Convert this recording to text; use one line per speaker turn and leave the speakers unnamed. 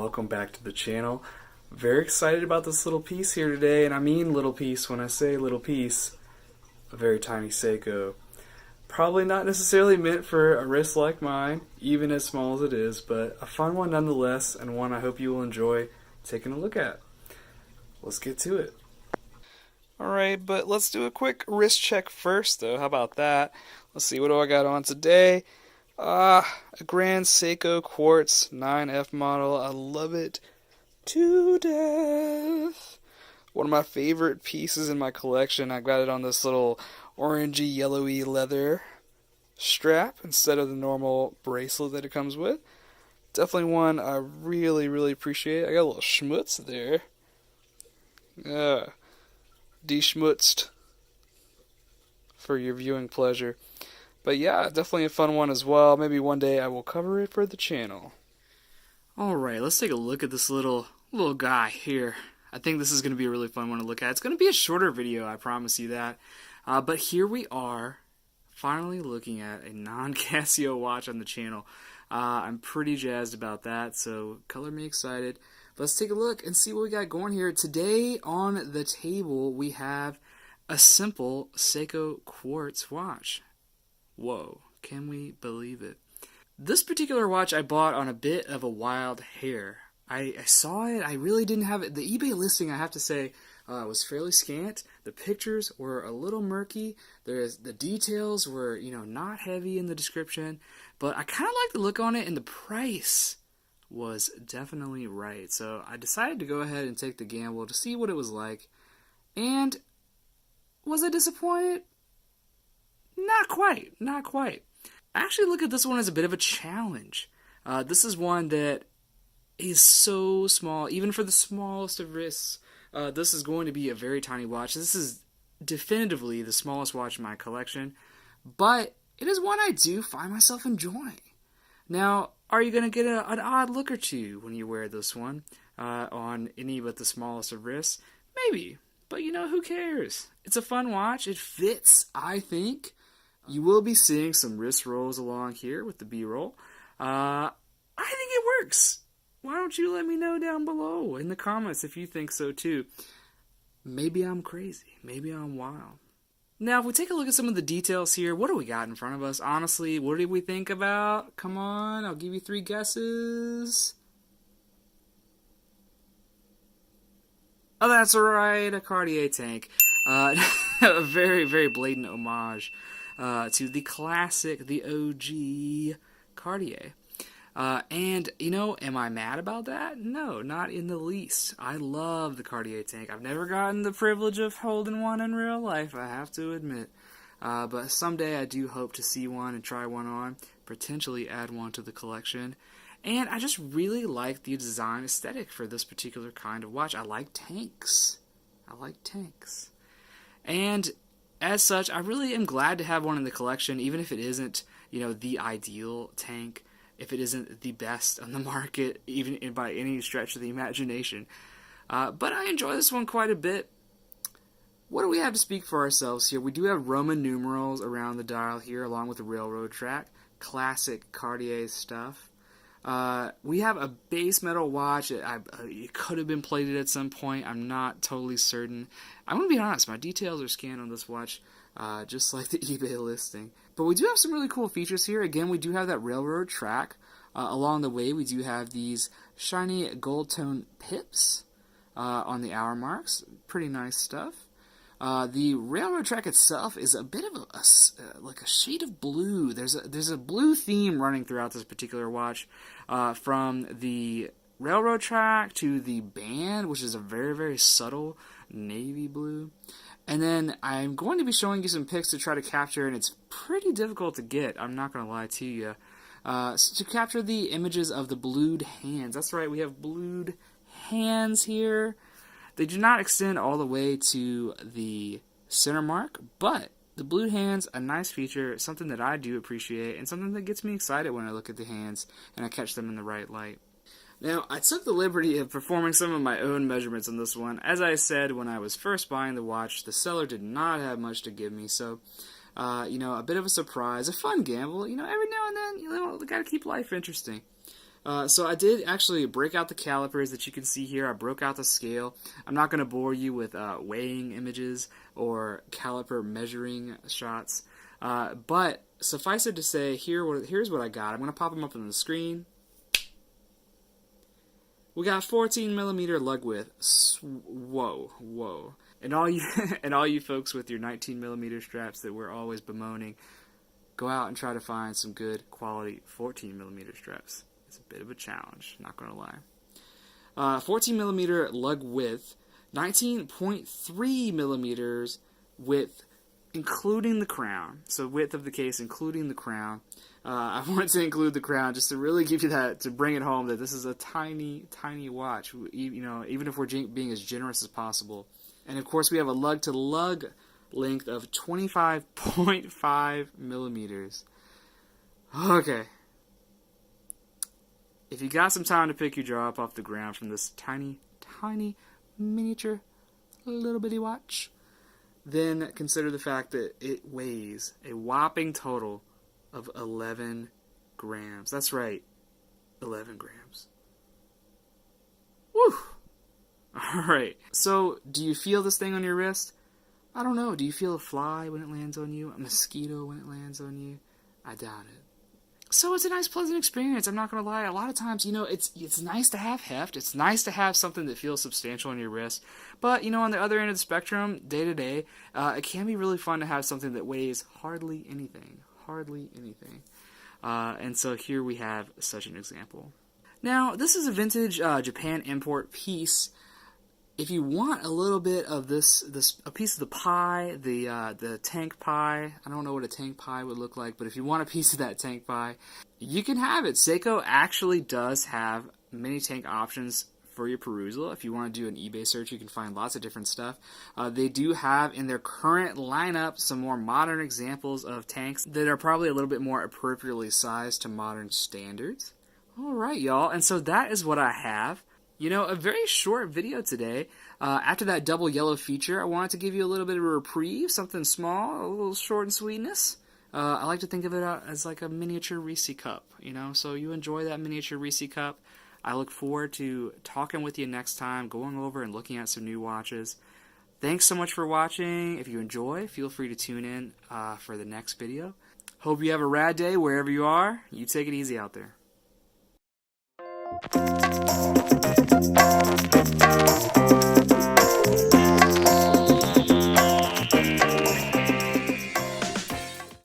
welcome back to the channel. Very excited about this little piece here today, and I mean little piece when I say little piece. A very tiny Seiko. Probably not necessarily meant for a wrist like mine, even as small as it is, but a fun one nonetheless, and one I hope you will enjoy taking a look at. Let's get to it. Alright, but let's do a quick wrist check first though. How about that? Let's see, what do I got on today? A Grand Seiko Quartz 9F model. I love it to death. One of my favorite pieces in my collection. I got it on this little orangey yellowy leather strap instead of the normal bracelet that it comes with. Definitely one I really appreciate. I got a little schmutz there. De-schmutzed for your viewing pleasure. But yeah, definitely a fun one as well. Maybe one day I will cover it for the channel. Alright, let's take a look at this little guy here. I think this is going to be a really fun one to look at. It's going to be a shorter video, I promise you that. But here we are, finally looking at a non-Casio watch on the channel. I'm pretty jazzed about that, so color me excited. Let's take a look and see what we got going here. Today on the table we have a simple Seiko Quartz watch. Whoa, can we believe it? This particular watch I bought on a bit of a wild hair. I saw it, I really didn't have it. The eBay listing, I have to say, was fairly scant. The pictures were a little murky. The details were, not heavy in the description. But I kind of liked the look on it, and the price was definitely right. So I decided to go ahead and take the gamble to see what it was like. And was I disappointed? Not quite. I actually look at this one as a bit of a challenge. This is one that is so small, even for the smallest of wrists. This is going to be a very tiny watch. This is definitively the smallest watch in my collection, but it is one I do find myself enjoying. Now, are you going to get an odd look or two when you wear this one on any but the smallest of wrists? Maybe, but who cares? It's a fun watch. It fits, I think. You will be seeing some wrist rolls along here with the B-roll. I think it works. Why don't you let me know down below in the comments if you think so too. Maybe I'm crazy. Maybe I'm wild. Now, if we take a look at some of the details here, what do we got in front of us? Honestly, what did we think about? Come on, I'll give you 3 guesses. Oh, that's right, a Cartier Tank. A very blatant homage to the classic, the OG Cartier. And, am I mad about that? No, not in the least. I love the Cartier Tank. I've never gotten the privilege of holding one in real life, I have to admit. But someday I do hope to see one and try one on, potentially add one to the collection. And I just really like the design aesthetic for this particular kind of watch. I like tanks. And as such, I really am glad to have one in the collection, even if it isn't, the ideal tank. If it isn't the best on the market, even by any stretch of the imagination. But I enjoy this one quite a bit. What do we have to speak for ourselves here? We do have Roman numerals around the dial here, along with the railroad track. Classic Cartier stuff. We have a base metal watch. It could have been plated at some point. I'm not totally certain. I'm going to be honest, my details are scanned on this watch, just like the eBay listing. But we do have some really cool features here. Again, we do have that railroad track. Along the way, we do have these shiny gold tone pips on the hour marks. Pretty nice stuff. The railroad track itself is a bit of like a shade of blue. There's a blue theme running throughout this particular watch, from the railroad track to the band, which is a very subtle navy blue. And then I'm going to be showing you some pics to try to capture, and it's pretty difficult to get, I'm not going to lie to you, to capture the images of the blued hands. That's right, we have blued hands here. They do not extend all the way to the center mark, but the blued hands, a nice feature, something that I do appreciate, and something that gets me excited when I look at the hands and I catch them in the right light. Now, I took the liberty of performing some of my own measurements on this one. As I said when I was first buying the watch, the seller did not have much to give me, so, a bit of a surprise, a fun gamble. Every now and then, gotta keep life interesting. So I did actually break out the calipers that you can see here. I broke out the scale. I'm not going to bore you with weighing images or caliper measuring shots. But suffice it to say, here's what I got. I'm going to pop them up on the screen. We got 14 millimeter lug width. Whoa. And all you and all you folks with your 19 millimeter straps that we're always bemoaning, go out and try to find some good quality 14 millimeter straps. It's a bit of a challenge, not going to lie. 14 millimeter lug width, 19.3 millimeters width, including the crown. So width of the case, including the crown. I wanted to include the crown just to really give you that, to bring it home that this is a tiny, tiny watch. Even if we're being as generous as possible. And of course, we have a lug-to-lug length of 25.5 millimeters. Okay. If you got some time to pick your jaw up off the ground from this tiny, tiny, miniature, little bitty watch, then consider the fact that it weighs a whopping total of 11 grams. That's right, 11 grams. Woo! Alright, so do you feel this thing on your wrist? I don't know. Do you feel a fly when it lands on you? A mosquito when it lands on you? I doubt it. So it's a nice, pleasant experience. I'm not going to lie. A lot of times, it's nice to have heft. It's nice to have something that feels substantial on your wrist. But, on the other end of the spectrum, day to day, it can be really fun to have something that weighs hardly anything. Hardly anything. And so here we have such an example. Now, this is a vintage Japan import piece. If you want a little bit of a piece of the pie, the tank pie, I don't know what a tank pie would look like, but if you want a piece of that tank pie, you can have it. Seiko actually does have many tank options for your perusal. If you want to do an eBay search, you can find lots of different stuff. They do have in their current lineup some more modern examples of tanks that are probably a little bit more appropriately sized to modern standards. Alright, y'all, and so that is what I have. A very short video today. After that double yellow feature, I wanted to give you a little bit of a reprieve, something small, a little short and sweetness. I like to think of it as like a miniature Reese cup, so you enjoy that miniature Reese cup. I look forward to talking with you next time, going over and looking at some new watches. Thanks so much for watching. If you enjoy, feel free to tune in for the next video. Hope you have a rad day wherever you are. You take it easy out there.